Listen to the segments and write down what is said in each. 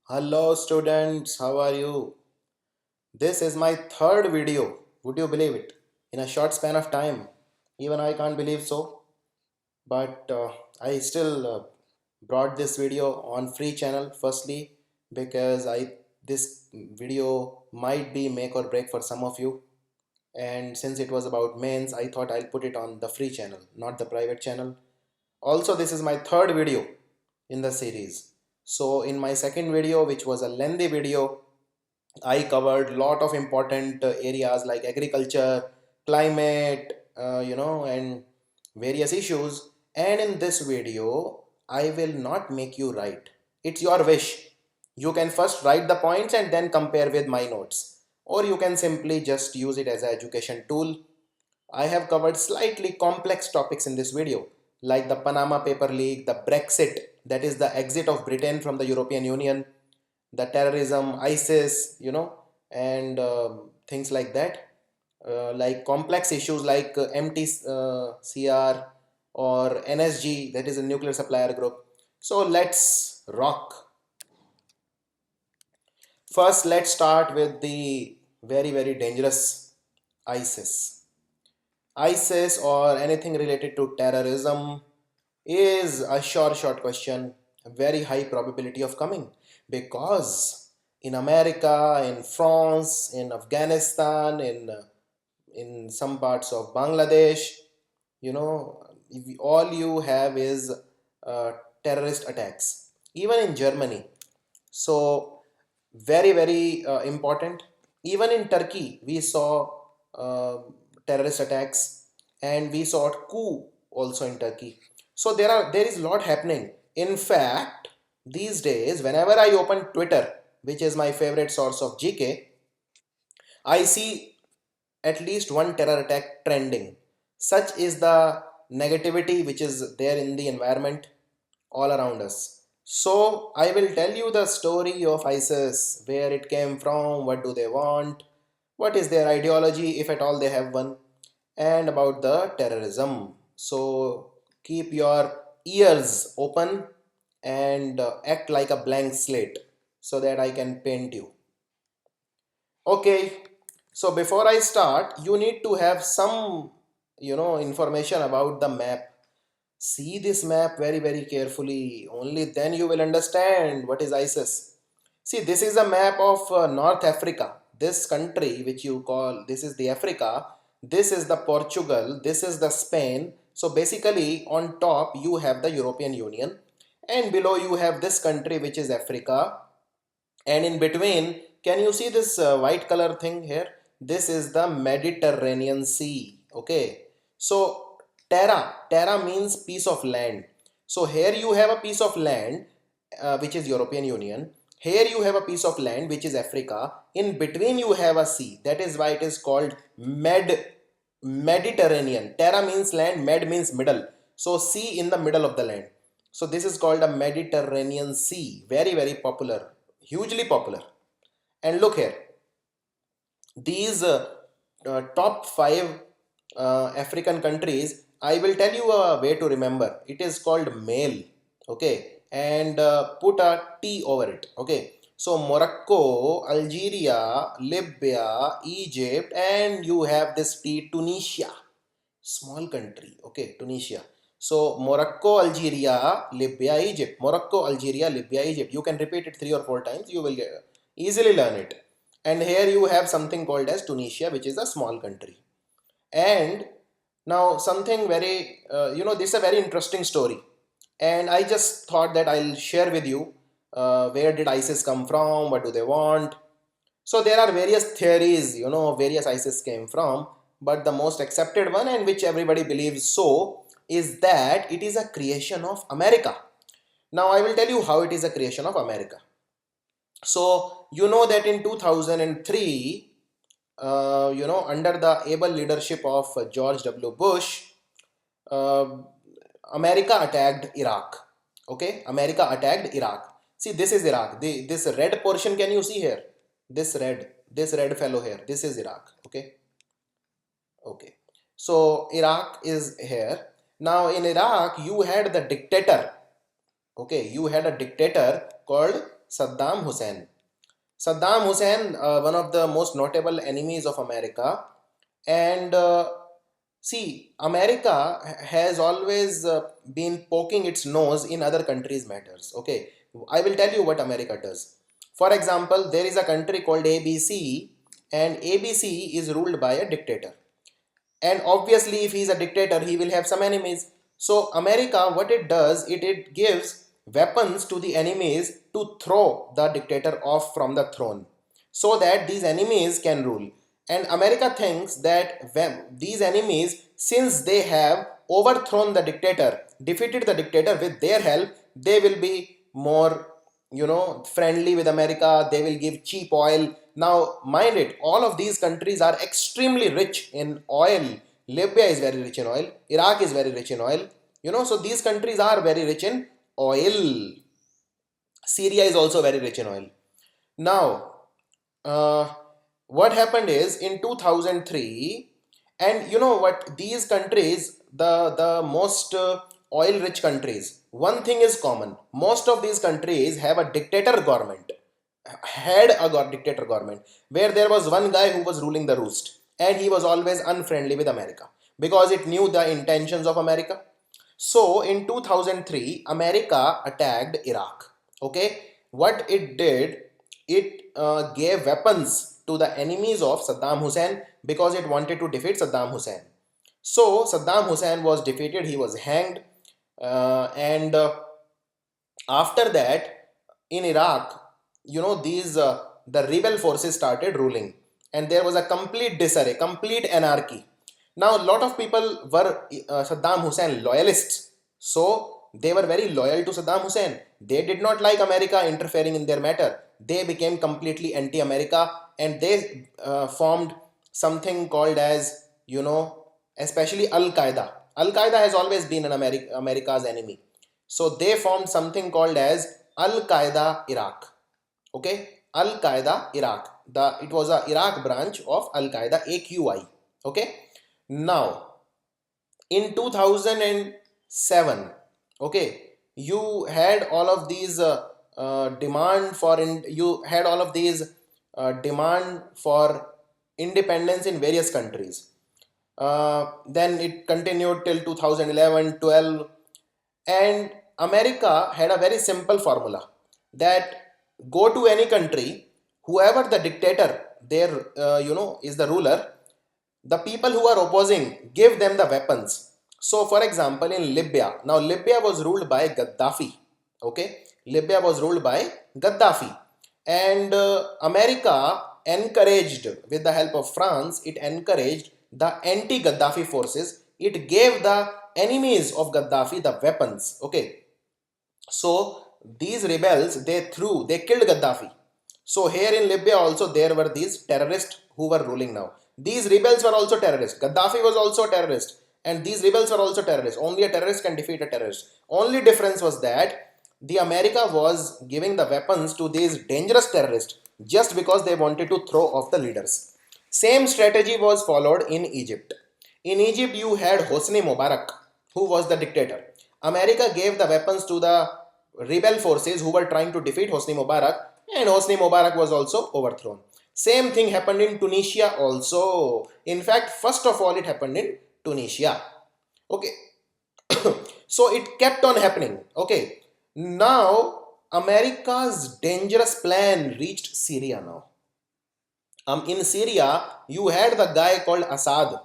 Hello students, how are you? This is my third video. Would you believe it? In a short span of time. Even I can't believe so. But I still brought this video on free channel firstly because I this video might be make or break for some of you. And since it was about mains, I thought I'll put it on the free channel, not the private channel. Also, this is my third video in the series. So in my second video, which was a lengthy video, I covered lot of important areas like agriculture, climate, and various issues. And in this video, I will not make you write. It's your wish. You can first write the points and then compare with my notes. Or you can simply just use it as an education tool. I have covered slightly complex topics in this video, like the Panama paper leak, the Brexit, that is the exit of Britain from the European Union, the terrorism, ISIS, and things like that. Like complex issues like MTCR or NSG, that is a nuclear supplier group. So let's rock. First, let's start with the very dangerous ISIS. ISIS or anything related to terrorism is a short question, a very high probability of coming, because in America, in France, in Afghanistan, in some parts of Bangladesh, all you have is uh, terrorist attacks, even in Germany. So very important. Even in Turkey we saw uh, terrorist attacks, and we saw coup also in Turkey. So there is a lot happening. In fact, these days whenever I open Twitter, which is my favorite source of GK, I see at least one terror attack trending. Such is the negativity which is there in the environment all around us. So I will tell you the story of ISIS, where it came from, what do they want, what is their ideology, if at all they have one, and about the terrorism. So keep your ears open and act like a blank slate so that I can paint you. Okay, so before I start, you need to have some, information about the map. See this map very carefully. Only then you will understand what is ISIS. See, this is a map of North Africa. This country, which you call, this is the Africa. This is the Portugal. This is the Spain. So basically, on top you have the European Union, and below you have this country, which is Africa, and in between, can you see this white color thing here? This is the Mediterranean Sea. Okay, so terra means piece of land. So here you have a piece of land, which is European Union. Here you have a piece of land, which is Africa. In between you have a sea. That is why it is called Mediterranean. Terra means land, med means middle, so sea in the middle of the land. So this is called a Mediterranean Sea. Very popular, hugely popular. And look here, these top 5 African countries, I will tell you a way to remember. It is called male. Okay, and put a T over it. Okay, so Morocco, Algeria, Libya, Egypt, and you have this T, Tunisia, small country. Okay, Tunisia. So Morocco, Algeria, Libya, Egypt. Morocco, Algeria, Libya, Egypt. You can repeat it 3 or 4 times. You will easily learn it. And here you have something called as Tunisia, which is a small country. And now something very, this is a very interesting story. And I just thought that I'll share with you where did ISIS come from, what do they want. So there are various theories, various ISIS came from, but the most accepted one, and which everybody believes so, is that it is a creation of America. Now I will tell you how it is a creation of America. So you know that in 2003, under the able leadership of George W. Bush, uh, America attacked Iraq. Okay, America attacked Iraq. See, this is Iraq. This red portion, can you see here? This red fellow here. This is Iraq. Okay, okay. So Iraq is here. Now in Iraq, you had the dictator. Okay, you had a dictator called Saddam Hussein. Saddam Hussein, one of the most notable enemies of America, and see, America has always been poking its nose in other countries' matters. Okay, I will tell you what America does. For example, there is a country called ABC, and ABC is ruled by a dictator. And obviously, if he is a dictator, he will have some enemies. So America, what it does, it gives weapons to the enemies to throw the dictator off from the throne, so that these enemies can rule. And America thinks that when these enemies, since they have overthrown the dictator, defeated the dictator with their help, they will be more, friendly with America. They will give cheap oil. Now mind it, all of these countries are extremely rich in oil. Libya is very rich in oil, Iraq is very rich in oil, so these countries are very rich in oil. Syria is also very rich in oil. Now uh, what happened is in 2003, and you know what, these countries, the most oil rich countries, one thing is common: most of these countries have a dictator government, had a dictator government, where there was one guy who was ruling the roost, and he was always unfriendly with America because it knew the intentions of America. So in 2003, America attacked Iraq. Okay, what it did, it gave weapons to the enemies of Saddam Hussein because it wanted to defeat Saddam Hussein. So Saddam Hussein was defeated, he was hanged, and after that, in Iraq, these the rebel forces started ruling, and there was a complete disarray, complete anarchy. Now, a lot of people were Saddam Hussein loyalists, so they were very loyal to Saddam Hussein. They did not like America interfering in their matter. They became completely anti-America, and they formed something called as, especially Al Qaeda. Al Qaeda has always been an America's enemy. So they formed something called as Al Qaeda Iraq. Okay, Al Qaeda Iraq. It was a Iraq branch of Al Qaeda, AQI. Okay, now in 2007, okay, you had all of these demand for independence in various countries. Then it continued till 2011, 12, and America had a very simple formula that go to any country, whoever the dictator there, is the ruler, the people who are opposing, give them the weapons. So for example, in Libya, now Libya was ruled by Gaddafi. Okay, Libya was ruled by Gaddafi, and America encouraged, with the help of France, it encouraged the anti-Gaddafi forces. It gave the enemies of Gaddafi the weapons. Okay, so these rebels, they killed Gaddafi. So here in Libya also there were these terrorists who were ruling now. These rebels were also terrorists. Gaddafi was also a terrorist, and these rebels were also terrorists. Only a terrorist can defeat a terrorist. Only difference was that the America was giving the weapons to these dangerous terrorists just because they wanted to throw off the leaders. Same strategy was followed in Egypt. In Egypt, you had Hosni Mubarak, who was the dictator. America gave the weapons to the rebel forces who were trying to defeat Hosni Mubarak, and Hosni Mubarak was also overthrown. Same thing happened in Tunisia also. In fact, first of all, it happened in Tunisia. Okay, so it kept on happening. Okay, now America's dangerous plan reached Syria now. In Syria, you had the guy called Assad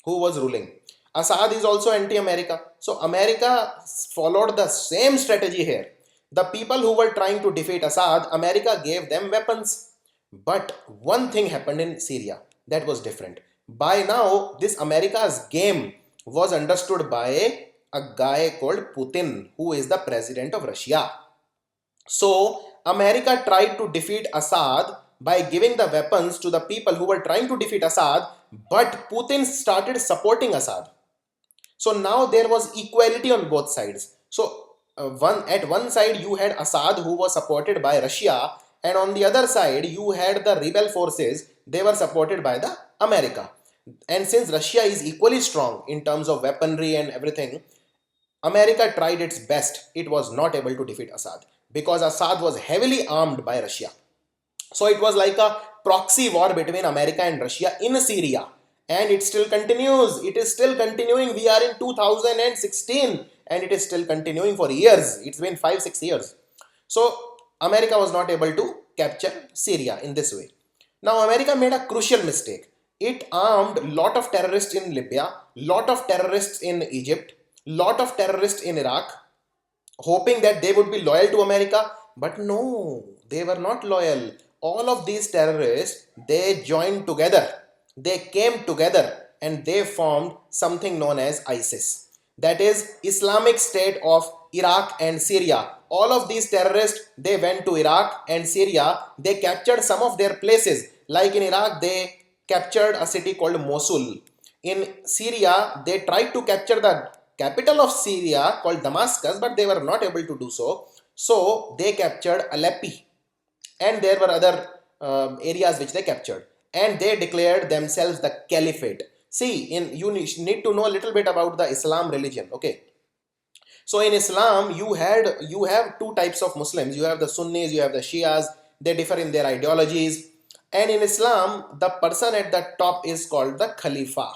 who was ruling. Assad is also anti-America. So America followed the same strategy here. The people who were trying to defeat Assad, America gave them weapons. But one thing happened in Syria that was different. By now, this America's game was understood by a guy called Putin, who is the president of Russia. So America tried to defeat Assad by giving the weapons to the people who were trying to defeat Assad, but Putin started supporting Assad. So now there was equality on both sides. So at one side you had Assad, who was supported by Russia, and on the other side you had the rebel forces. They were supported by the America. And since Russia is equally strong in terms of weaponry and everything, America tried its best. It was not able to defeat Assad. because Assad was heavily armed by Russia. So it was like a proxy war between America and Russia in Syria, and it still continues. It is still continuing. We are in 2016 and it is still continuing for years. It's been 5-6 years. So America was not able to capture Syria in this way. Now America made a crucial mistake. It armed lot of terrorists in Libya, lot of terrorists in Egypt, lot of terrorists in Iraq, hoping that they would be loyal to America. But no, they were not loyal. All of these terrorists, they joined together. They came together and they formed something known as ISIS. That is Islamic State of Iraq and Syria. All of these terrorists, they went to Iraq and Syria. They captured some of their places. Like in Iraq, they captured a city called Mosul. In Syria, they tried to capture the capital of Syria called Damascus, but they were not able to do so. So they captured Aleppo, and there were other areas which they captured, and they declared themselves the caliphate. See, you need to know a little bit about the Islam religion. Okay, so in Islam, you have two types of Muslims. You have the Sunnis, you have the Shias. They differ in their ideologies. And in Islam, the person at the top is called the Khalifa.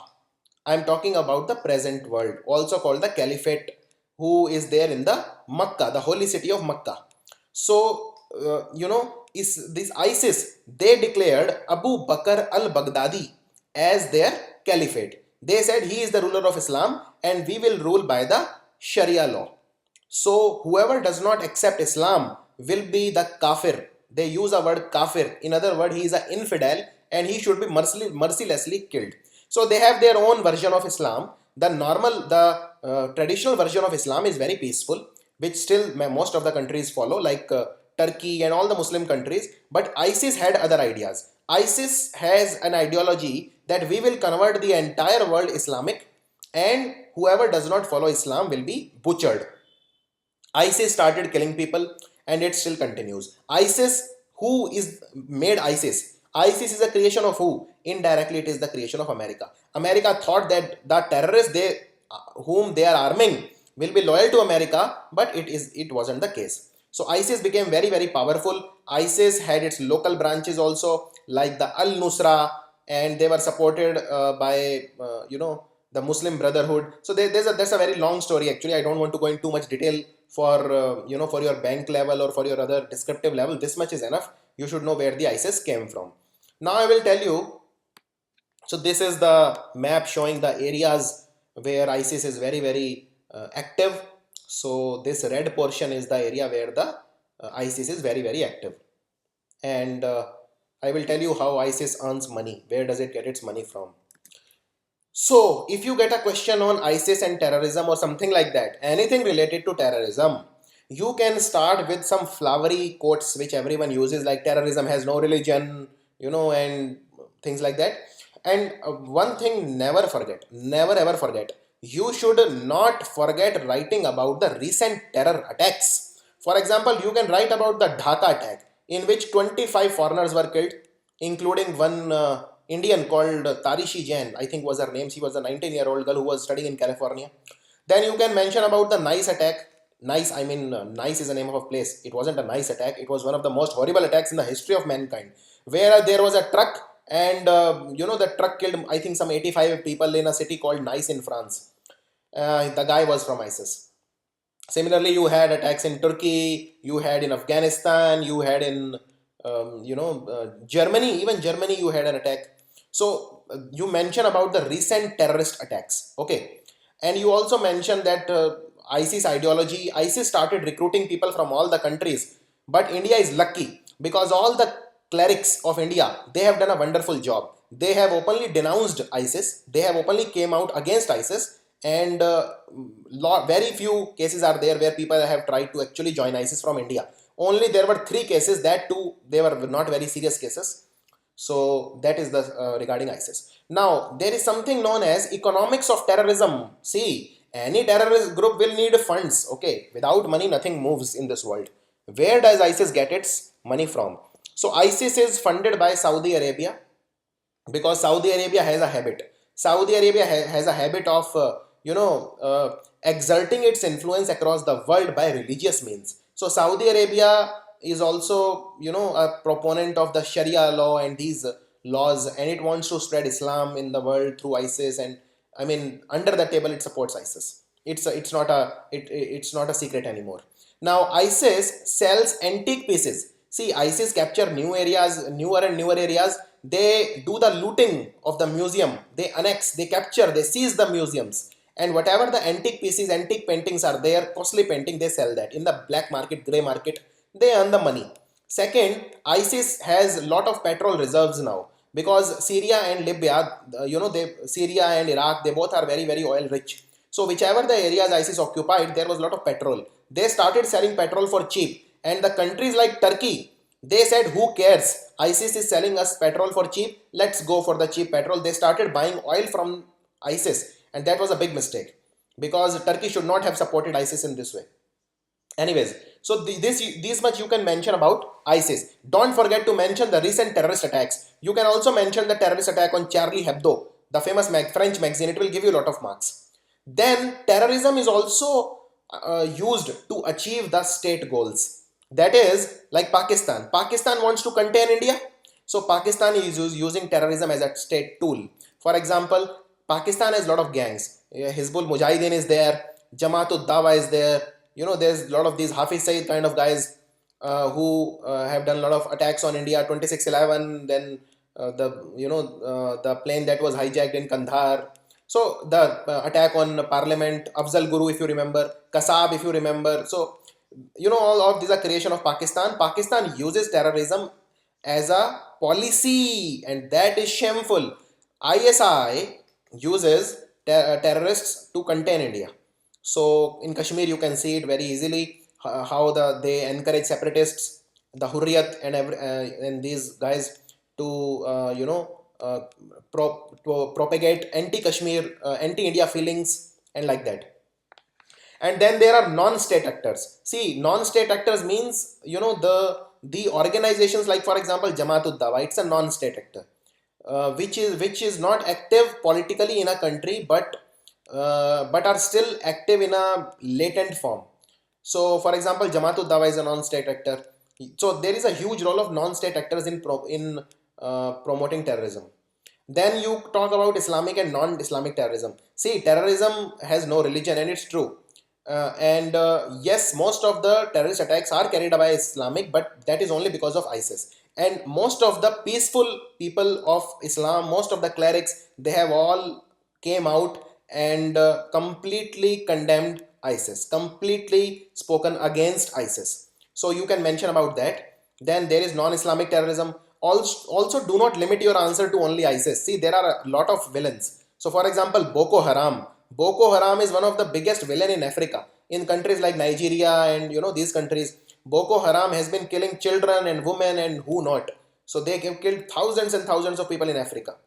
I'm talking about the present world, also called the Caliphate, who is there in the Makkah, the holy city of Makkah. So, this ISIS, they declared Abu Bakr al-Baghdadi as their caliphate. They said he is the ruler of Islam and we will rule by the Sharia law. So whoever does not accept Islam will be the kafir. They use a word kafir. In other words, he is an infidel and he should be mercilessly killed. So they have their own version of Islam. The traditional version of Islam is very peaceful, which still most of the countries follow, like Turkey and all the Muslim countries. But ISIS had other ideas. ISIS has an ideology that we will convert the entire world Islamic, and whoever does not follow Islam will be butchered. ISIS started killing people and it still continues. ISIS, who is made ISIS? ISIS is a creation of who? Indirectly, it is the creation of America. America thought that the terrorists whom they are arming will be loyal to America, but it wasn't the case. So ISIS became very, very powerful. ISIS had its local branches also, like the Al-Nusra, and they were supported by the Muslim Brotherhood. So that's a very long story. Actually, I don't want to go into too much detail for for your bank level or for your other descriptive level. This much is enough. You should know where the ISIS came from. Now I will tell you. So this is the map showing the areas where ISIS is very, very active. So this red portion is the area where the ISIS is very, very active. And I will tell you how ISIS earns money. Where does it get its money from? So if you get a question on ISIS and terrorism or something like that, anything related to terrorism, you can start with some flowery quotes which everyone uses, like terrorism has no religion, and things like that. And one thing, never ever forget, you should not forget writing about the recent terror attacks. For example, you can write about the Dhaka attack, in which 25 foreigners were killed, including one Indian called Tarishi Jain, I think was her name. She was a 19-year-old girl who was studying in California. Then you can mention about the Nice attack. Nice is the name of a place. It wasn't a nice attack. It was one of the most horrible attacks in the history of mankind, where there was a truck and the truck killed, I think, some 85 people in a city called Nice in France. The guy was from ISIS. Similarly, you had attacks in Turkey, you had in Afghanistan, you had in Germany. Even Germany, you had an attack. So you mention about the recent terrorist attacks, okay, and you also mentioned that ISIS ideology. ISIS started recruiting people from all the countries, but India is lucky because all the clerics of India, they have done a wonderful job. They have openly denounced ISIS. They have openly came out against ISIS, and very few cases are there where people have tried to actually join ISIS from India. Only there were 3 cases, that too they were not very serious cases. So that is the regarding ISIS. Now there is something known as economics of terrorism. See, any terrorist group will need funds. Okay, without money nothing moves in this world. Where does ISIS get its money from? So ISIS is funded by Saudi Arabia, because Saudi Arabia has a habit. Saudi Arabia has a habit of exerting its influence across the world by religious means. So Saudi Arabia is also, a proponent of the Sharia law and these laws, and it wants to spread Islam in the world through ISIS. And I mean, under the table, it supports ISIS. It's not a secret anymore. Now ISIS sells antique pieces. See, ISIS capture newer and newer areas. They do the looting of the museum. They annex, they capture, they seize the museums, and whatever the antique pieces, antique paintings are there, costly painting, they sell that in the black market, gray market. They earn the money. Second, ISIS has a lot of petrol reserves now, because Syria and Libya, Syria and Iraq, they both are very, very oil rich. So whichever the areas ISIS occupied, there was a lot of petrol. They started selling petrol for cheap, and the countries like Turkey, they said, who cares? ISIS is selling us petrol for cheap. Let's go for the cheap petrol. They started buying oil from ISIS, and that was a big mistake, because Turkey should not have supported ISIS in this way. Anyways, so this much you can mention about ISIS. Don't forget to mention the recent terrorist attacks. You can also mention the terrorist attack on Charlie Hebdo, the famous French magazine. It will give you a lot of marks. Then terrorism is also used to achieve the state goals. That is, like Pakistan. Pakistan wants to contain India. So Pakistan is using terrorism as a state tool. For example, Pakistan has a lot of gangs. Hizbul Mujahideen is there. Jamaatul Dawa is there. There's a lot of these Hafiz Saeed kind of guys who have done a lot of attacks on India. 26/11, then the plane that was hijacked in Kandahar. So the attack on Parliament, Afzal Guru, if you remember, Kasab, if you remember. So all of these are creation of Pakistan. Pakistan uses terrorism as a policy, and that is shameful. ISI uses terrorists to contain India. So in Kashmir, you can see it very easily how they encourage separatists, the Hurriyat, and these guys to propagate anti-Kashmir, anti-India feelings, and like that. And then there are non-state actors. See, non-state actors means the organizations, like for example Jamaatul Dawa. It's a non-state actor, which is not active politically in a country, but are still active in a latent form. So for example, Jamaatul Dawa is a non-state actor. So there is a huge role of non-state actors in promoting terrorism. Then you talk about Islamic and non-Islamic terrorism. See, terrorism has no religion, and it's true. Yes, most of the terrorist attacks are carried out by Islamic, but that is only because of ISIS. And most of the peaceful people of Islam, most of the clerics, they have all came out and completely condemned ISIS, completely spoken against ISIS. So you can mention about that. Then there is non-Islamic terrorism. Also, do not limit your answer to only ISIS. See, there are a lot of villains. So for example, Boko Haram. Boko Haram is one of the biggest villain in Africa. In countries like Nigeria and these countries, Boko Haram has been killing children and women and who not. So they have killed thousands and thousands of people in Africa.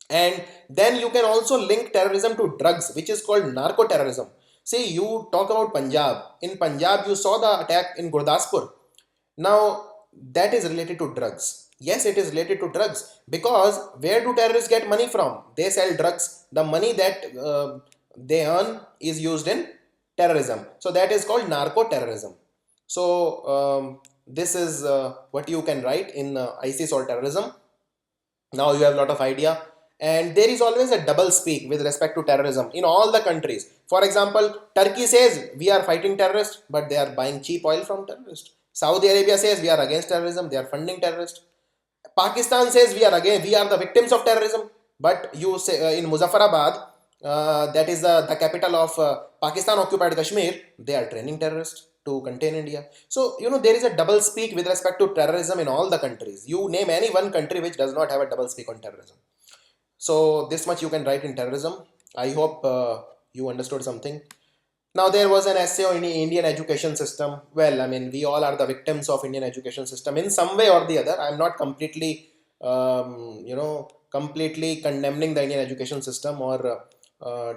And then you can also link terrorism to drugs, which is called narco-terrorism. See, you talk about Punjab. In Punjab, you saw the attack in Gurdaspur. Now, that is related to drugs. Yes, it is related to drugs, because where do terrorists get money from? They sell drugs. The money that they earn is used in terrorism. So that is called narco-terrorism. So this is what you can write in ISIS or terrorism. Now you have a lot of idea. And there is always a double speak with respect to terrorism in all the countries. For example, Turkey says we are fighting terrorists, but they are buying cheap oil from terrorists. Saudi Arabia says we are against terrorism, they are funding terrorists. Pakistan says we are the victims of terrorism, but you say in Muzaffarabad, that is the capital of Pakistan occupied Kashmir, they are training terrorists to contain India. So there is a double speak with respect to terrorism in all the countries. You name any one country which does not have a double speak on terrorism. So this much you can write in terrorism. I hope you understood something. Now there was an essay on Indian education system. Well, I mean, we all are the victims of Indian education system in some way or the other. I'm not completely, completely condemning the Indian education system or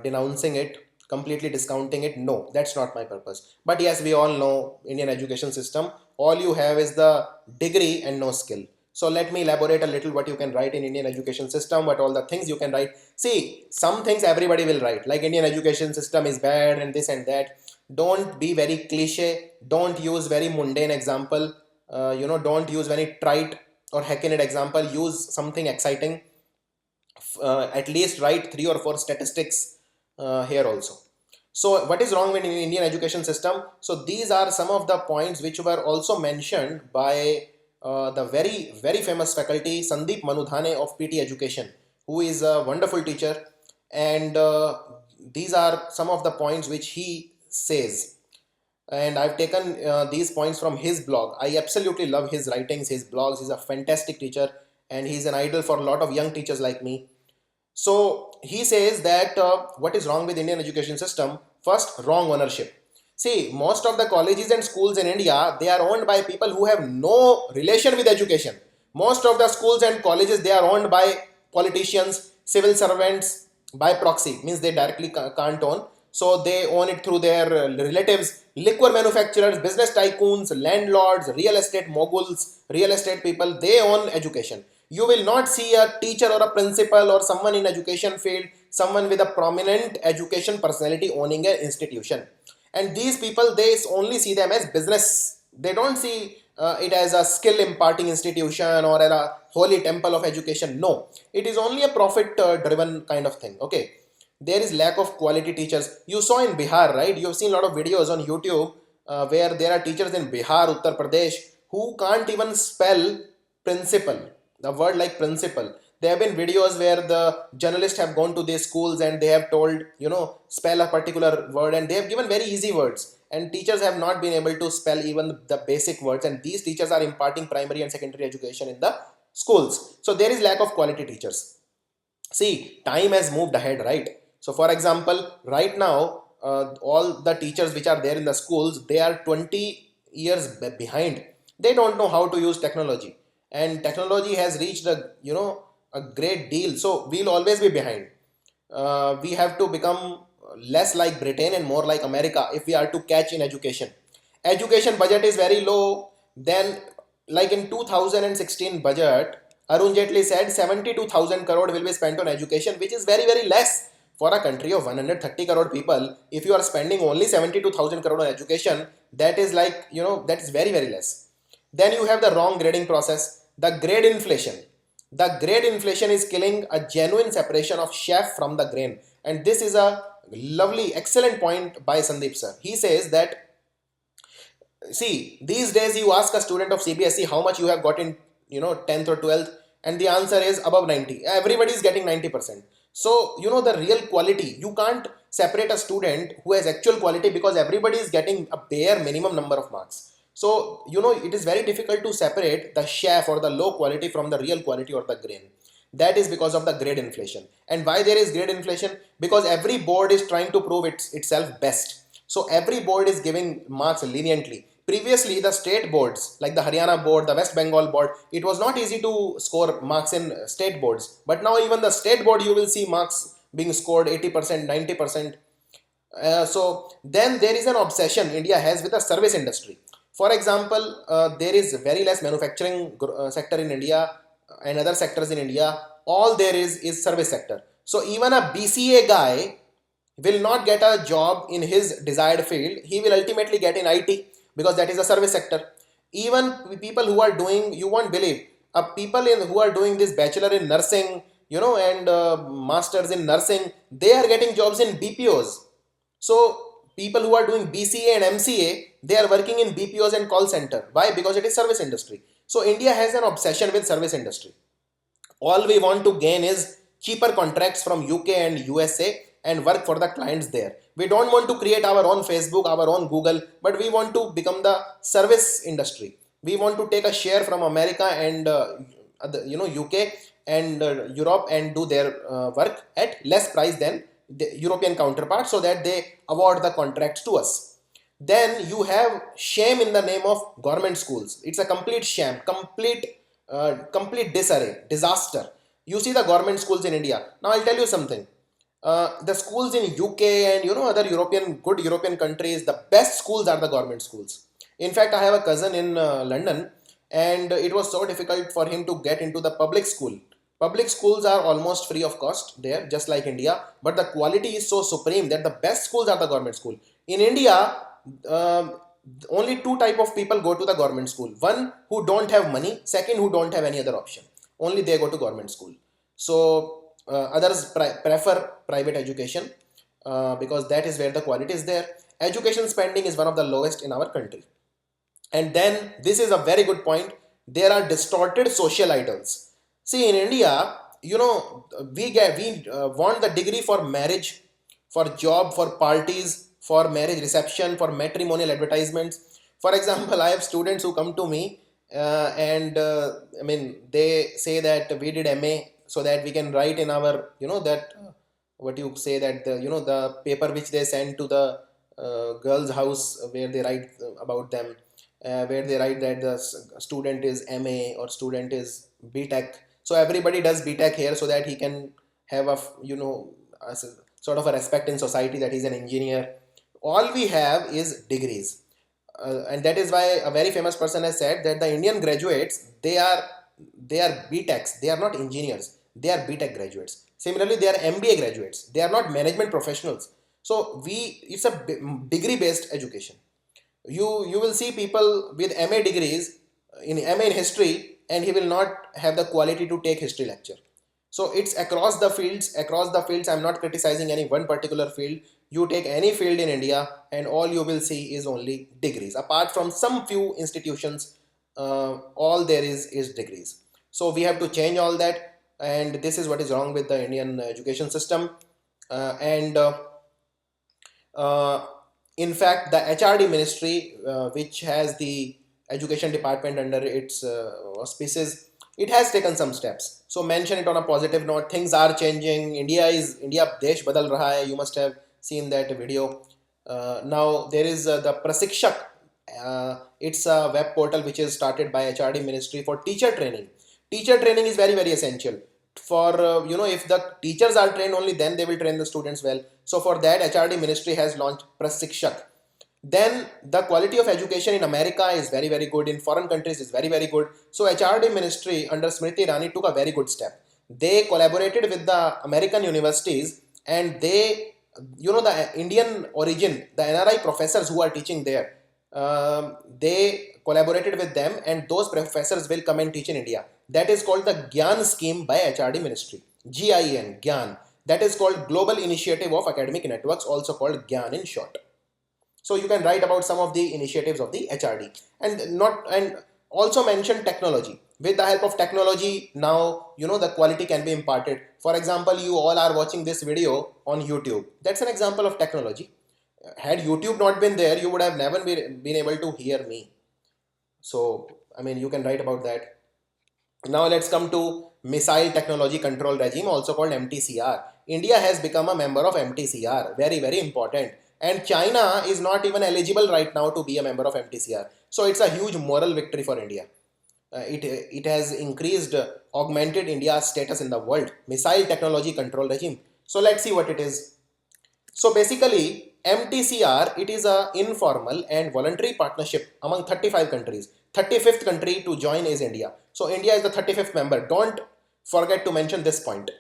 denouncing it, completely discounting it. No, that's not my purpose. But yes, we all know Indian education system. All you have is the degree and no skill. So let me elaborate a little what you can write in Indian education system, what all the things you can write. See, some things everybody will write, like Indian education system is bad and this and that. Don't be very cliche. Don't use very mundane example. Don't use very trite or hackneyed example. Use something exciting. At least write 3 or 4 statistics here also. So what is wrong with Indian education system? So these are some of the points which were also mentioned by the very famous faculty Sandeep Manudhane of PT Education, who is a wonderful teacher, and these are some of the points which he says, and I've taken these points from his blog. I absolutely love his writings, his blogs. He's a fantastic teacher, and he's an idol for a lot of young teachers like me. So he says that what is wrong with Indian education system? First, wrong ownership. See, most of the colleges and schools in India, they are owned by people who have no relation with education. Most of the schools and colleges, they are owned by politicians, civil servants, by proxy, means they directly can't own. So they own it through their relatives, liquor manufacturers, business tycoons, landlords, real estate moguls, real estate people, they own education. You will not see a teacher or a principal or someone in education field, someone with a prominent education personality owning an institution. And these people, they only see them as business. They don't see it as a skill imparting institution or a holy temple of education. No, it is only a profit driven kind of thing. Okay, there is lack of quality teachers. You saw in Bihar, right? You have seen a lot of videos on YouTube where there are teachers in Bihar, Uttar Pradesh, who can't even spell principal, the word like principal. There have been videos where the journalists have gone to these schools and they have told, spell a particular word, and they have given very easy words, and teachers have not been able to spell even the basic words, and these teachers are imparting primary and secondary education in the schools. So there is lack of quality teachers. See, time has moved ahead, right? So for example, right now, all the teachers which are there in the schools, they are 20 years behind. They don't know how to use technology, and technology has reached a great deal. So we'll always be behind. We have to become less like Britain and more like America if we are to catch in education. Education budget is very low. Then, like in 2016 budget, Arun Jaitley said 72,000 crore will be spent on education, which is very less for a country of 130 crore people. If you are spending only 72,000 crore on education, that is like, that is very less. Then you have the wrong grading process, the grade inflation. The grade inflation is killing a genuine separation of chaff from the grain. And this is a lovely, excellent point by Sandeep sir. He says that, see, these days you ask a student of CBSE how much you have got in 10th or 12th, and the answer is above 90. Everybody is getting 90%. So the real quality, you can't separate a student who has actual quality because everybody is getting a bare minimum number of marks. So it is very difficult to separate the chaff or the low quality from the real quality or the grain. That is because of the grade inflation. And why there is grade inflation? Because every board is trying to prove itself best. So every board is giving marks leniently. Previously, the state boards like the Haryana board, the West Bengal board, it was not easy to score marks in state boards. But now even the state board, you will see marks being scored 80%, 90%. So then there is an obsession India has with the service industry. For example, there is very less manufacturing sector in India and other sectors in India. All there is service sector. So even a BCA guy will not get a job in his desired field. He will ultimately get in IT because that is a service sector. Even people who are doing, you won't believe, people who are doing this bachelor in nursing, and masters in nursing, they are getting jobs in BPOs. So people who are doing BCA and MCA, they are working in BPOs and call center. Why? Because it is service industry. So India has an obsession with service industry. All we want to gain is cheaper contracts from UK and USA and work for the clients there. We don't want to create our own Facebook, our own Google, but we want to become the service industry. We want to take a share from America and UK and Europe and do their work at less price than the European counterpart, so that they award the contracts to us. Then you have shame in the name of government schools. It's a complete sham, complete disarray, disaster. You see the government schools in India. Now I'll tell you something. The schools in UK and other good European countries, the best schools are the government schools. In fact, I have a cousin in London, and it was so difficult for him to get into the public school. Public schools are almost free of cost there, just like India, but the quality is so supreme that the best schools are the government school. In India, um, only two type of people go to the government school. One who don't have money, second who don't have any other option. Only they go to government school. So others prefer private education because that is where the quality is there. Education spending is one of the lowest in our country. And then this is a very good point. There are distorted social idols. See, in India, we want the degree for marriage, for job, for parties, for marriage reception, for matrimonial advertisements. For example, I have students who come to me and I mean they say that we did MA so that we can write in our that what you say that the paper which they send to the girls' house where they write about them, where they write that the student is MA or student is BTech. So everybody does BTech here so that he can have a sort of a respect in society that he's an engineer. All we have is degrees, and that is why a very famous person has said that the Indian graduates they are BTechs. They are not engineers. They are BTech graduates. Similarly, they are MBA graduates. They are not management professionals. So it's a degree based education. You will see people with MA degrees in MA in history, and he will not have the quality to take history lecture. So it's across the fields. I'm not criticizing any one particular field. You take any field in India and all you will see is only degrees. Apart from some few institutions, all there is degrees. So we have to change all that, and this is what is wrong with the Indian education system. And In fact, the HRD ministry, which has the education department under its auspices, it has taken some steps. So mention it on a positive note. Things are changing. India desh badal raha hai. You must have seen that video. Now there is the Prasikshak. It's a web portal which is started by HRD ministry for teacher training. Teacher training is very essential for if the teachers are trained, only then they will train the students well. So for that, HRD ministry has launched Prasikshak. Then the quality of education in America is very good. In foreign countries is very good. So HRD ministry under Smriti Irani took a very good step. They collaborated with the American universities, and they the Indian origin, the NRI professors who are teaching there, they collaborated with them, and those professors will come and teach in India. That is called the Gyan scheme by HRD ministry. GIN, Gyan. That is called Global Initiative of Academic Networks, also called Gyan in short. So you can write about some of the initiatives of the HRD, and also mention technology. With the help of technology, now the quality can be imparted. For example, you all are watching this video on YouTube. That's an example of technology. Had YouTube not been there, you would have never been able to hear me. So I mean, you can write about that. Now let's come to Missile Technology Control Regime, also called MTCR. India has become a member of MTCR. Very important. And China is not even eligible right now to be a member of MTCR. So it's a huge moral victory for India. It has augmented India's status in the world. Missile Technology Control Regime. So let's see what it is. So basically, MTCR, it is a informal and voluntary partnership among 35 countries. 35th country to join is India. So India is the 35th member. Don't forget to mention this point.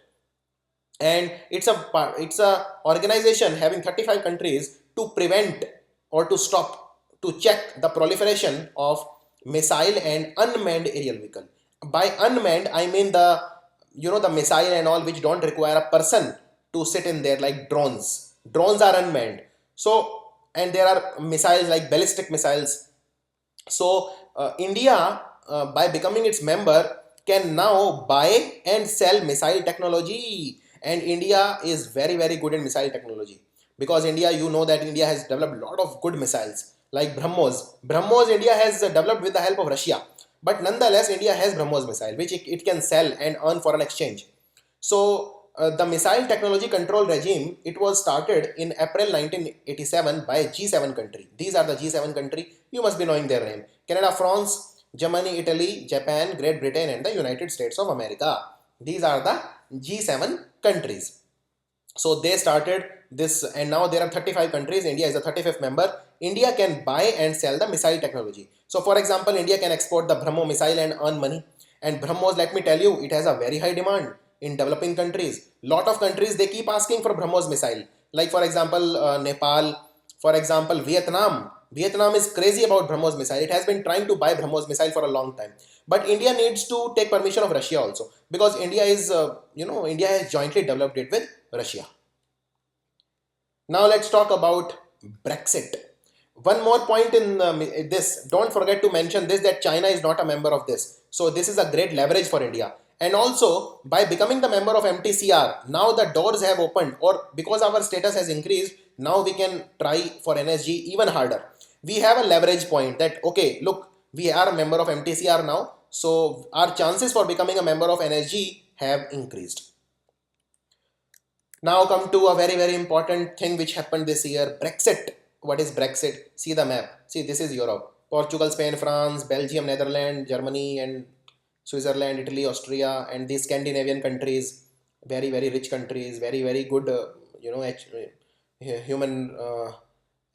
And it's a organization having 35 countries to prevent or to stop, to check the proliferation of missile and unmanned aerial vehicle. By unmanned, I mean the missile and all which don't require a person to sit in there, like drones. Drones are unmanned. So, and there are missiles like ballistic missiles. So India, by becoming its member, can now buy and sell missile technology. And India is very good in missile technology, because India, you know that India has developed a lot of good missiles like BrahMos. BrahMos India has developed with the help of Russia, but nonetheless India has BrahMos missile which it can sell and earn foreign exchange. So the Missile Technology Control Regime, it was started in April 1987 by G7 country. These are the G7 country. You must be knowing their name: Canada, France, Germany, Italy, Japan, Great Britain, and the United States of America. These are the G7 countries. So they started this, and now there are 35 countries. India is the 35th member. India can buy and sell the missile technology. So for example, India can export the BrahMos missile and earn money. And BrahMos, let me tell you, it has a very high demand in developing countries. Lot of countries, they keep asking for BrahMos missile. Like for example, Nepal, For example, Vietnam is crazy about BrahMos missile. It has been trying to buy BrahMos missile for a long time. But India needs to take permission of Russia also, because India is, India has jointly developed it with Russia. Now let's talk about Brexit. One more point in this, don't forget to mention this, that China is not a member of this. So this is a great leverage for India. And also, by becoming the member of MTCR, now the doors have opened, or because our status has increased, now we can try for NSG even harder. We have a leverage point that, okay, look, we are a member of MTCR now, so our chances for becoming a member of NSG have increased. Now come to a very, very important thing which happened this year, Brexit. What is Brexit? See the map. See, this is Europe. Portugal, Spain, France, Belgium, Netherlands, Germany, and Switzerland, Italy, Austria, and these Scandinavian countries, very, very rich countries, very, very good, human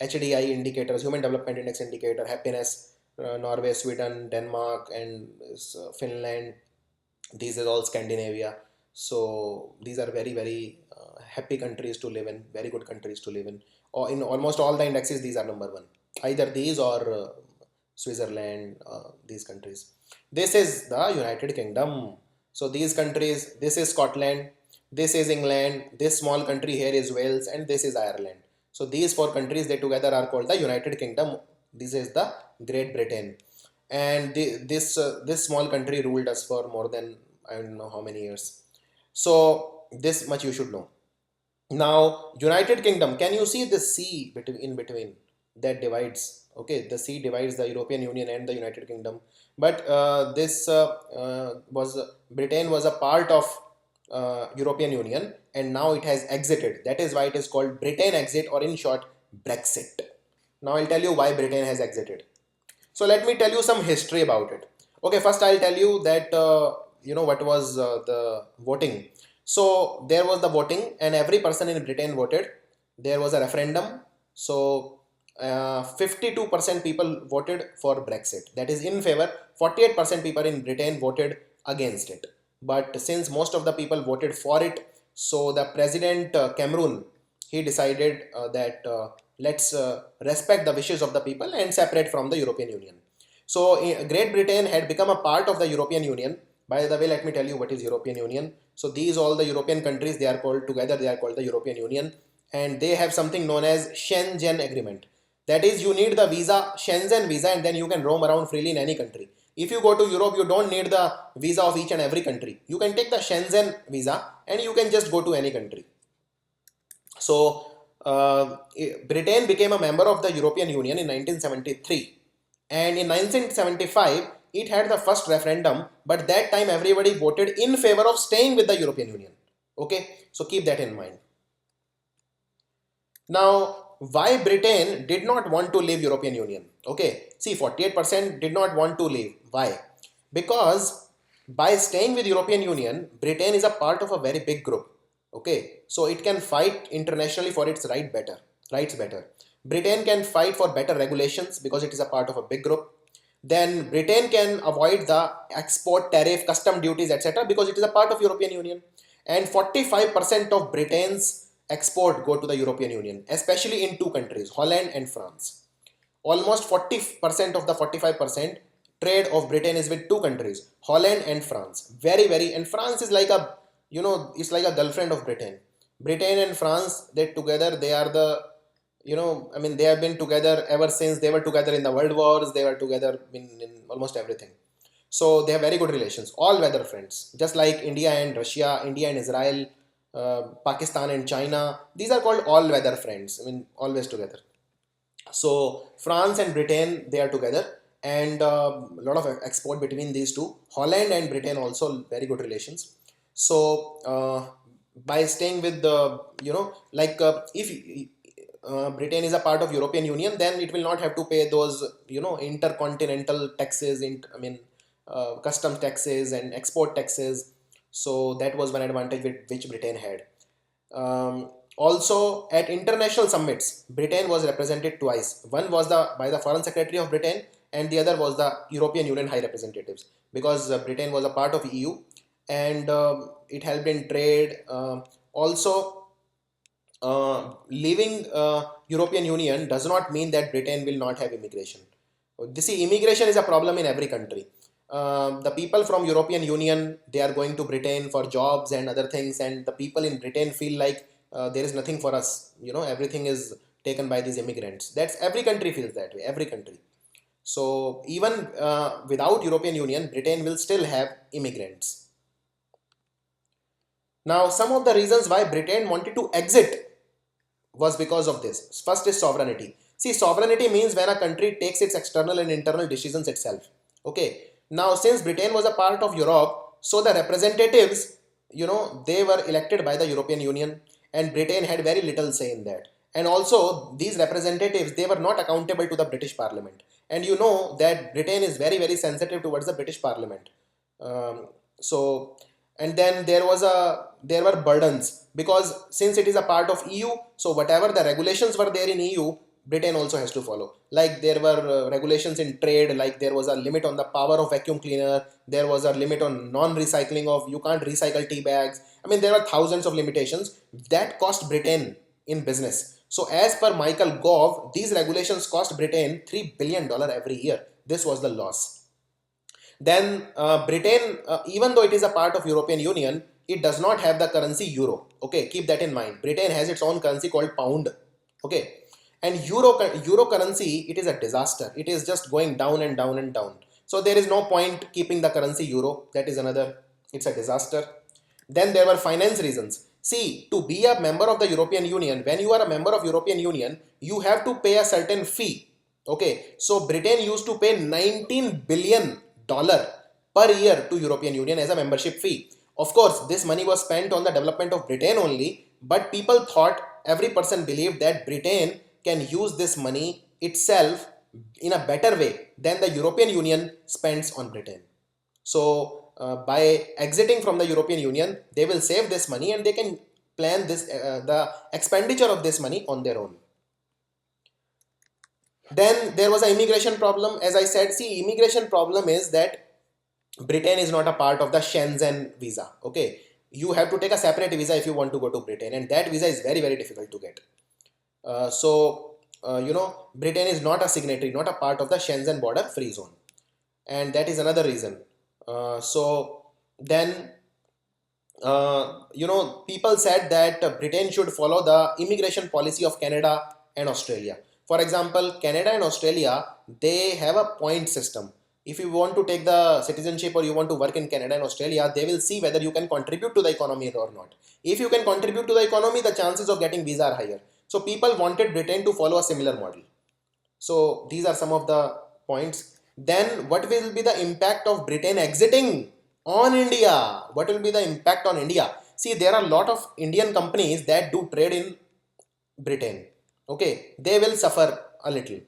HDI indicators, human development index indicator, happiness, Norway, Sweden, Denmark, and Finland. These are all Scandinavia. So these are very, very happy countries to live in, very good countries to live in. Or in almost all the indexes, these are number one. Either these or Switzerland, these countries. This is the United Kingdom. So these countries, this is Scotland, this is England, this small country here is Wales, and this is Ireland. So these four countries, they together are called the United Kingdom. This is the Great Britain. And this small country ruled us for more than, I don't know how many years. So this much you should know. Now, United Kingdom, can you see the sea in between that divides? Okay, the sea divides the European Union and the United Kingdom. But Britain was a part of European Union, and now it has exited. That is why it is called Britain exit, or in short, Brexit. Now I'll tell you why Britain has exited. So let me tell you some history about it. Okay, first I'll tell you that what was the voting. So there was the voting, and every person in Britain voted. There was a referendum. So 52% people voted for Brexit. That is in favor. 48% people in Britain voted against it. But since most of the people voted for it, so the President Cameron, he decided that let's respect the wishes of the people and separate from the European Union. So Great Britain had become a part of the European Union. By the way, let me tell you what is European Union. So these all the European countries, they are called together, they are called the European Union, and they have something known as Schengen Agreement. That is, you need the visa, Schengen visa, and then you can roam around freely in any country. If you go to Europe, you don't need the visa of each and every country. You can take the Schengen visa and you can just go to any country. So Britain became a member of the European Union in 1973, and in 1975 it had the first referendum, but that time everybody voted in favor of staying with the European Union. Okay, so keep that in mind. Now, why Britain did not want to leave European Union? Okay, see, 48% did not want to leave. Why? Because by staying with European Union, Britain is a part of a very big group. Okay, so it can fight internationally for its rights better. Britain can fight for better regulations because it is a part of a big group. Then Britain can avoid the export tariff, custom duties, etc. because it is a part of European Union. And 45% of Britain's export go to the European Union, especially in two countries, Holland and France. Almost 40% of the 45% trade of Britain is with two countries, Holland and France. Very, very, and France is like a, it's like a girlfriend of Britain. Britain and France, they together, they are the, they have been together ever since. They were together in the world wars, they were together in almost everything. So they have very good relations, all weather friends, just like India and Russia, India and Israel, Pakistan and China. These are called all weather friends, always together. So France and Britain, they are together, and a lot of export between these two. Holland and Britain also very good relations. So by staying with the, if Britain is a part of European Union, then it will not have to pay those, intercontinental taxes, customs taxes and export taxes. So that was one advantage which Britain had. Also, at international summits, Britain was represented twice. One was by the Foreign Secretary of Britain, and the other was the European Union High Representatives, because Britain was a part of EU, and it helped in trade. Also, leaving European Union does not mean that Britain will not have immigration. See, immigration is a problem in every country. The people from European Union, they are going to Britain for jobs and other things, and the people in Britain feel like there is nothing for us. Everything is taken by these immigrants. That's every country feels that way. Every country. So even without European Union, Britain will still have immigrants. Now, some of the reasons why Britain wanted to exit was because of this. First is sovereignty. See, sovereignty means when a country takes its external and internal decisions itself. Okay. Now, since Britain was a part of Europe, so the representatives, they were elected by the European Union, and Britain had very little say in that. And also, these representatives, they were not accountable to the British Parliament. And you know that Britain is very, very sensitive towards the British Parliament. So, and then there were burdens, because since it is a part of EU, so whatever the regulations were there in EU, Britain also has to follow. Like there were regulations in trade, like there was a limit on the power of vacuum cleaner, there was a limit on non-recycling of, you can't recycle tea bags. I mean, there were thousands of limitations that cost Britain in business. So as per Michael Gove, these regulations cost Britain $3 billion every year. This was the loss. Then Britain, even though it is a part of European Union, it does not have the currency euro. Okay, keep that in mind. Britain has its own currency called pound. Okay, and euro currency, it is a disaster. It is just going down and down and down. So there is no point keeping the currency euro. That is another. It's a disaster. Then there were finance reasons. See, to be a member of the European Union, when you are a member of European Union, you have to pay a certain fee. Okay, so Britain used to pay $19 billion per year to European Union as a membership fee. Of course, this money was spent on the development of Britain only, but people thought, every person believed that Britain can use this money itself in a better way than the European Union spends on Britain. So by exiting from the European Union, they will save this money and they can plan this the expenditure of this money on their own. Then there was an immigration problem. As I said, see, immigration problem is that Britain is not a part of the Schengen visa. Okay, you have to take a separate visa if you want to go to Britain, and that visa is very, very difficult to get. Britain is not a signatory, not a part of the Schengen border free zone, and that is another reason. People said that Britain should follow the immigration policy of Canada and Australia. For example, Canada and Australia, they have a point system. If you want to take the citizenship or you want to work in Canada and Australia, they will see whether you can contribute to the economy or not. If you can contribute to the economy, the chances of getting visa are higher. So people wanted Britain to follow a similar model. So these are some of the points. Then what will be the impact of Britain exiting on India? What will be the impact on India? See, there are a lot of Indian companies that do trade in Britain. Okay, they will suffer a little.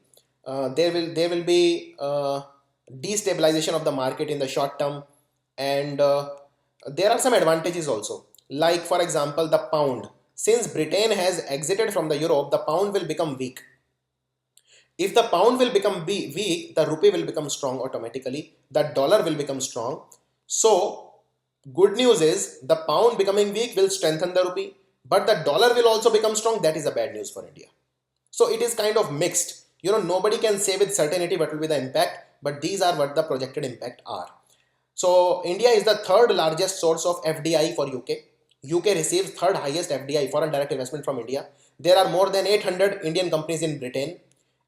There will be destabilization of the market in the short term, and there are some advantages also. Like for example, the pound. Since Britain has exited from the Europe, the pound will become weak. If the pound will become weak, the rupee will become strong automatically. The dollar will become strong. So good news is the pound becoming weak will strengthen the rupee, but the dollar will also become strong. That is a bad news for India. So it is kind of mixed. Nobody can say with certainty what will be the impact, but these are what the projected impact are. So India is the third largest source of FDI for UK. UK receives third highest FDI, foreign direct investment, from India. There are more than 800 Indian companies in Britain,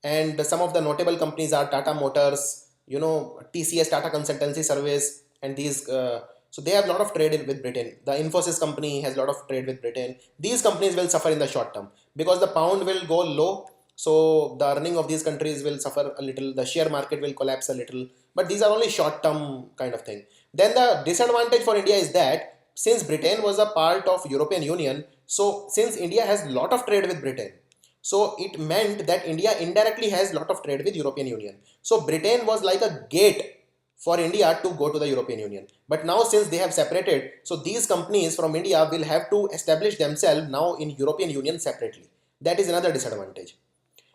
and some of the notable companies are Tata Motors, TCS, Tata Consultancy Service, and these. So they have a lot of trade with Britain. The Infosys company has a lot of trade with Britain. These companies will suffer in the short term because the pound will go low. So the earning of these countries will suffer a little. The share market will collapse a little. But these are only short term kind of thing. Then the disadvantage for India is that since Britain was a part of European Union, so since India has a lot of trade with Britain, so it meant that India indirectly has a lot of trade with European Union. So Britain was like a gate for India to go to the European Union. But now since they have separated, so these companies from India will have to establish themselves now in European Union separately. That is another disadvantage.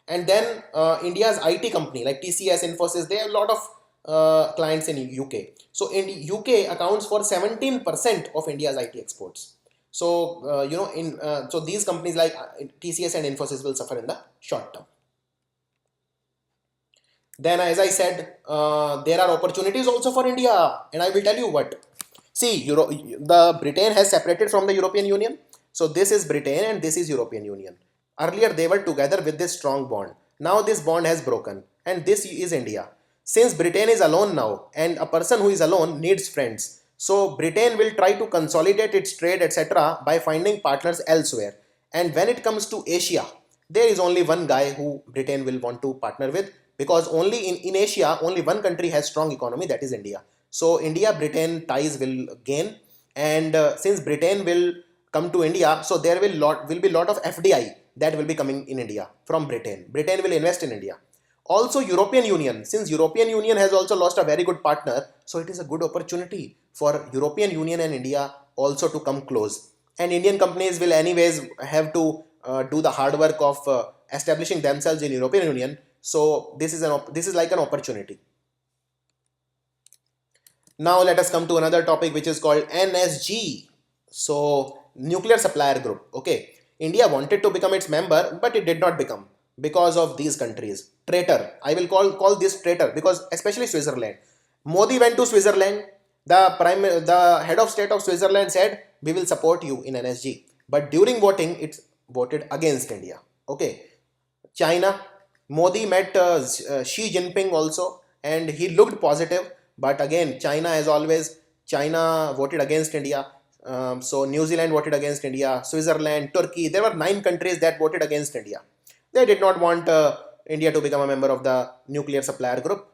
And then India's IT company like TCS, Infosys, they have a lot of clients in UK. So in UK accounts for 17% of India's IT exports. So so these companies like TCS and Infosys will suffer in the short term. Then, as I said, there are opportunities also for India, and I will tell you what. See, the Britain has separated from the European Union. So this is Britain and this is European Union. Earlier they were together with this strong bond. Now this bond has broken, and this is India. Since Britain is alone now, and a person who is alone needs friends, so Britain will try to consolidate its trade, etc., by finding partners elsewhere. And when it comes to Asia, there is only one guy who Britain will want to partner with, because only in Asia, only one country has strong economy, that is India. So India-Britain ties will gain, and since Britain will come to India, so there will be lot of FDI that will be coming in India from Britain. Britain will invest in India. Also European Union, since European Union has also lost a very good partner, so it is a good opportunity for European Union and India also to come close. And Indian companies will anyways have to do the hard work of establishing themselves in European Union. So this is like an opportunity. Now let us come to another topic, which is called NSG. So nuclear supplier group. Okay, India wanted to become its member, but it did not become because of these countries. Traitor. I will call this traitor, because especially Switzerland. Modi went to Switzerland. The head of state of Switzerland said, we will support you in NSG. But during voting, it voted against India. Okay. China. Modi met Xi Jinping also, and he looked positive. But again, China, as always, China voted against India. So New Zealand voted against India, Switzerland, Turkey. There were 9 countries that voted against India. They did not want India to become a member of the nuclear supplier group,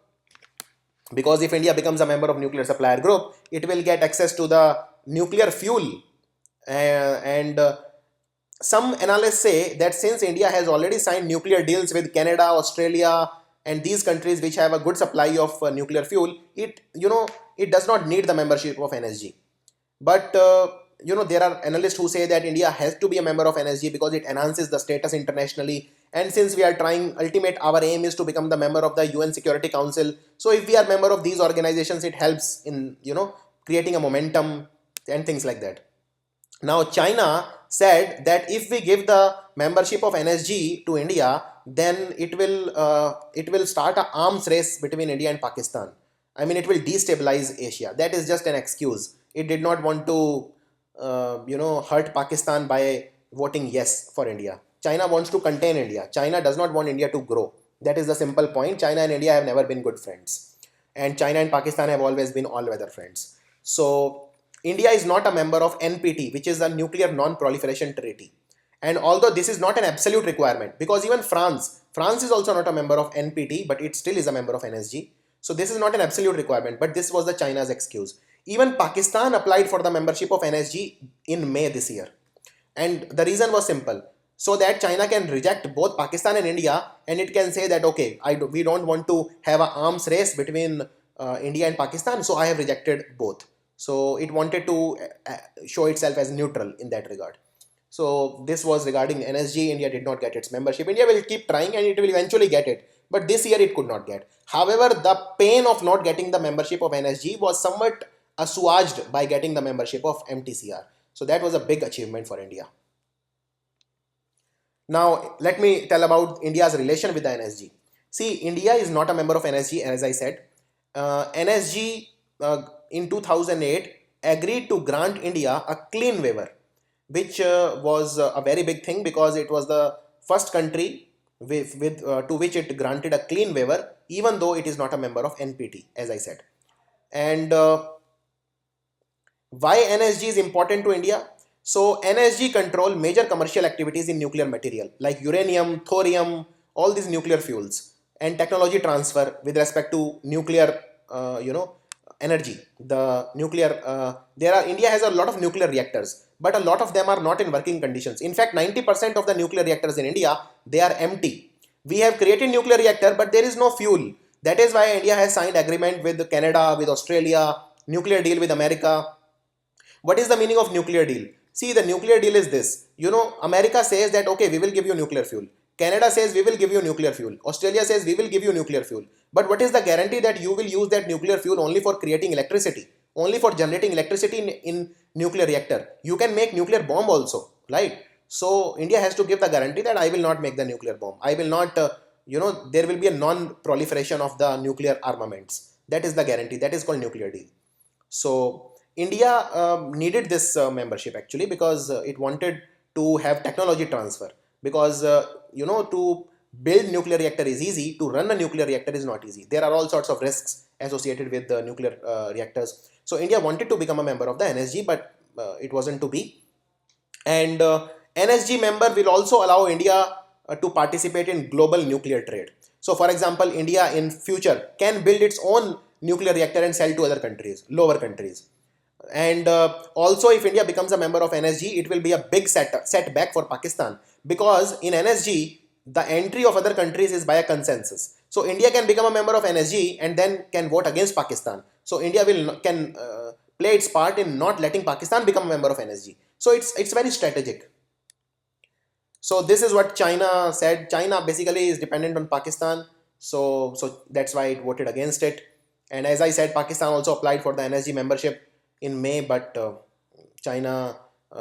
because if India becomes a member of nuclear supplier group, it will get access to the nuclear fuel. And some analysts say that since India has already signed nuclear deals with Canada, Australia, and these countries which have a good supply of nuclear fuel, it does not need the membership of NSG. But there are analysts who say that India has to be a member of NSG because it enhances the status internationally. And since we are trying, our aim is to become the member of the UN Security Council. So if we are member of these organizations, it helps in creating a momentum and things like that. Now China said that if we give the membership of NSG to India, then it will start an arms race between India and Pakistan. I mean, it will destabilize Asia. That is just an excuse. It did not want to hurt Pakistan by voting yes for India. China wants to contain India. China does not want India to grow. That is the simple point. China and India have never been good friends, and China and Pakistan have always been all-weather friends. So India is not a member of NPT, which is the Nuclear Non-Proliferation Treaty. And although this is not an absolute requirement, because even France is also not a member of NPT, but it still is a member of NSG. So this is not an absolute requirement, but this was the China's excuse. Even Pakistan applied for the membership of NSG in May this year. And the reason was simple, so that China can reject both Pakistan and India, and it can say that, okay, we don't want to have an arms race between India and Pakistan, so I have rejected both. So it wanted to show itself as neutral in that regard. So this was regarding NSG. India did not get its membership. India will keep trying and it will eventually get it. But this year it could not get. However, the pain of not getting the membership of NSG was somewhat assuaged by getting the membership of MTCR. So that was a big achievement for India. Now, let me tell about India's relation with the NSG. See, India is not a member of NSG, as I said. NSG in 2008 agreed to grant India a clean waiver, which was a very big thing, because it was the first country to which it granted a clean waiver, even though it is not a member of NPT, as I said. And why NSG is important to India? So NSG control major commercial activities in nuclear material like uranium, thorium, all these nuclear fuels, and technology transfer with respect to nuclear, energy. The nuclear, India has a lot of nuclear reactors, but a lot of them are not in working conditions. In fact, 90% of the nuclear reactors in India, they are empty. We have created nuclear reactor, but there is no fuel. That is why India has signed agreement with Canada, with Australia, nuclear deal with America. What is the meaning of nuclear deal? See, the nuclear deal is this. America says that, okay, we will give you nuclear fuel. Canada says we will give you nuclear fuel. Australia says we will give you nuclear fuel. But what is the guarantee that you will use that nuclear fuel only for creating electricity? only for generating electricity in nuclear reactor. You can make nuclear bomb also, right? So India has to give the guarantee that I will not make the nuclear bomb. I will not, there will be a non-proliferation of the nuclear armaments. That is the guarantee. That is called nuclear deal. So India needed this membership actually, because it wanted to have technology transfer, because to build nuclear reactor is easy, to run a nuclear reactor is not easy. There are all sorts of risks associated with the nuclear reactors. So India wanted to become a member of the NSG, but it wasn't to be. And NSG member will also allow India to participate in global nuclear trade. So for example, India in future can build its own nuclear reactor and sell to other countries, lower countries. And also, if India becomes a member of NSG, it will be a big setback for Pakistan, because in NSG the entry of other countries is by a consensus. So India can become a member of NSG and then can vote against Pakistan. So India can play its part in not letting Pakistan become a member of NSG. So it's very strategic. So this is what China said. China basically is dependent on Pakistan, so that's why it voted against it. And as I said, Pakistan also applied for the NSG membership in May, but China,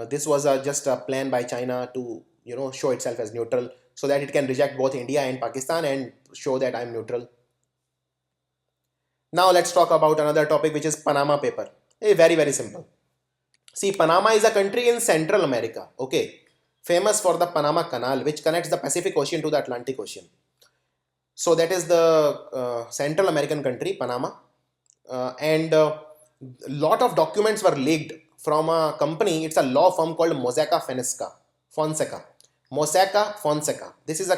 this was just a plan by China to show itself as neutral, so that it can reject both India and Pakistan and show that I'm neutral. Now let's talk about another topic, which is Panama paper. Very simple. See, Panama is a country in Central America, okay, famous for the Panama Canal, which connects the Pacific Ocean to the Atlantic Ocean. So that is the Central American country, Panama. And lot of documents were leaked from a company. It's a law firm called Fonseca. Mossack Fonseca. This is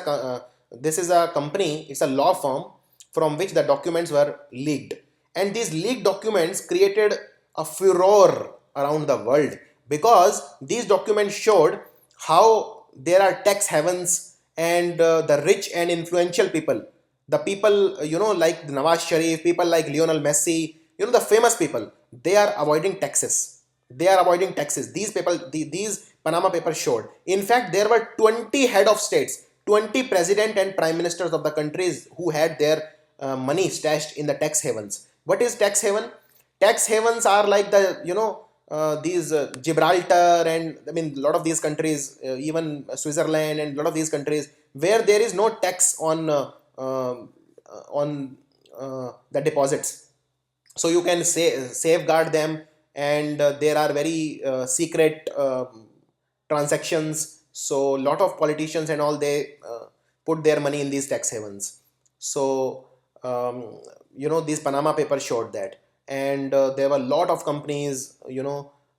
a company. It's a law firm from which the documents were leaked, and these leaked documents created a furor around the world, because these documents showed how there are tax havens, and the rich and influential people, the people like Nawaz Sharif, people like Lionel Messi, the famous people, they are avoiding taxes. These people, these Panama papers showed. In fact, there were 20 head of states, 20 president and prime ministers of the countries who had their money stashed in the tax havens. What is tax haven? Tax havens are like the these Gibraltar, and I mean a lot of these countries, even Switzerland and a lot of these countries where there is no tax on the deposits. So you can safeguard them, and there are very secret transactions. So a lot of politicians and all, they put their money in these tax havens. So these Panama papers showed that. And there were a lot of companies,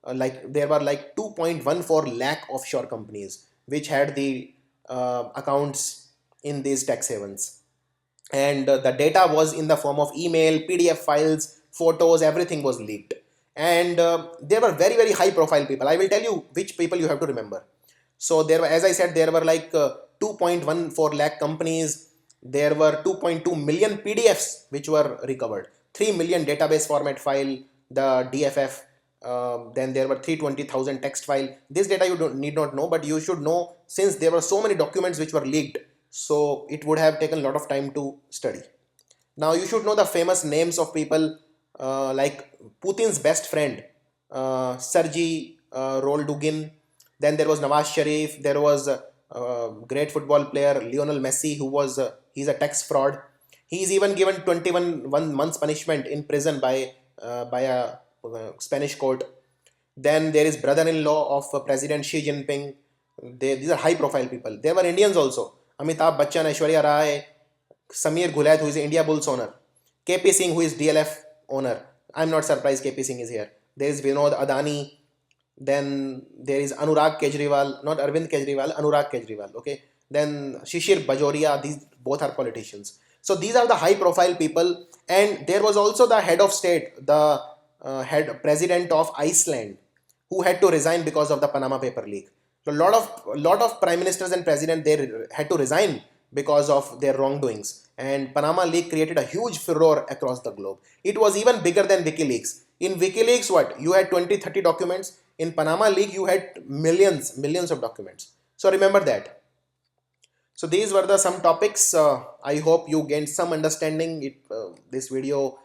like there were like 2.14 lakh offshore companies which had the accounts in these tax havens. And the data was in the form of email, PDF files, photos, everything was leaked. And there were very high profile people. I will tell you which people you have to remember. So there were, as I said, there were like 2.14 lakh companies. There were 2.2 million PDFs which were recovered, 3 million database format file, the DFF. Then there were 320,000 text file. This data you need not know, but you should know, since there were so many documents which were leaked. So it would have taken a lot of time to study. Now you should know the famous names of people, like Putin's best friend, Sergei Roldugin. Then there was Nawaz Sharif. There was a great football player Lionel Messi, who was he's a tax fraud. He is even given 21 months punishment in prison by a Spanish court. Then there is brother-in-law of President Xi Jinping. These are high-profile people. There were Indians also. Amitabh Bachchan, Aishwarya Rai, Samir Ghulayat, who is India Bulls owner, KP Singh, who is DLF owner. I'm not surprised KP Singh is here. There is Vinod Adani. Then there is Anurag Kejriwal, not Arvind Kejriwal, Anurag Kejriwal. Okay. Then Shishir Bajoria. These both are politicians. So these are the high-profile people. And there was also the head of state, the head president of Iceland, who had to resign because of the Panama paper leak. So a lot of prime ministers and president, they had to resign because of their wrongdoings. And Panama leak created a huge furor across the globe. It was even bigger than WikiLeaks. In WikiLeaks, what? You had 20-30 documents. In Panama leak, you had millions of documents. So remember that. So these were some topics. I hope you gained some understanding. This video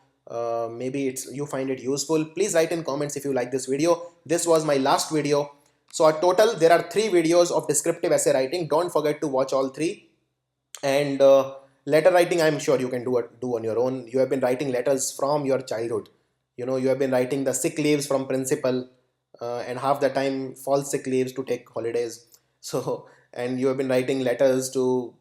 maybe you find it useful. Please write in comments if you like this video. This was my last video. So a total there are 3 videos of descriptive essay writing. Don't forget to watch all 3. And letter writing, I'm sure you can do on your own. You have been writing letters from your childhood. You have been writing the sick leaves from principal, and half the time false sick leaves to take holidays. So, and you have been writing letters to,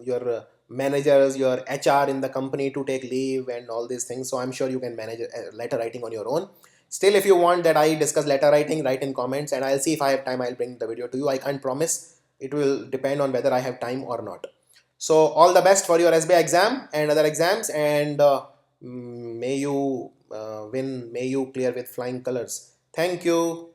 your managers, your HR in the company to take leave and all these things. So I'm sure you can manage letter writing on your own. Still, if you want that I discuss letter writing, write in comments, and I'll see if I have time. I'll bring the video to you. I can't promise. It will depend on whether I have time or not. So all the best for your SBI exam and other exams, and may you win, may you clear with flying colors. Thank you.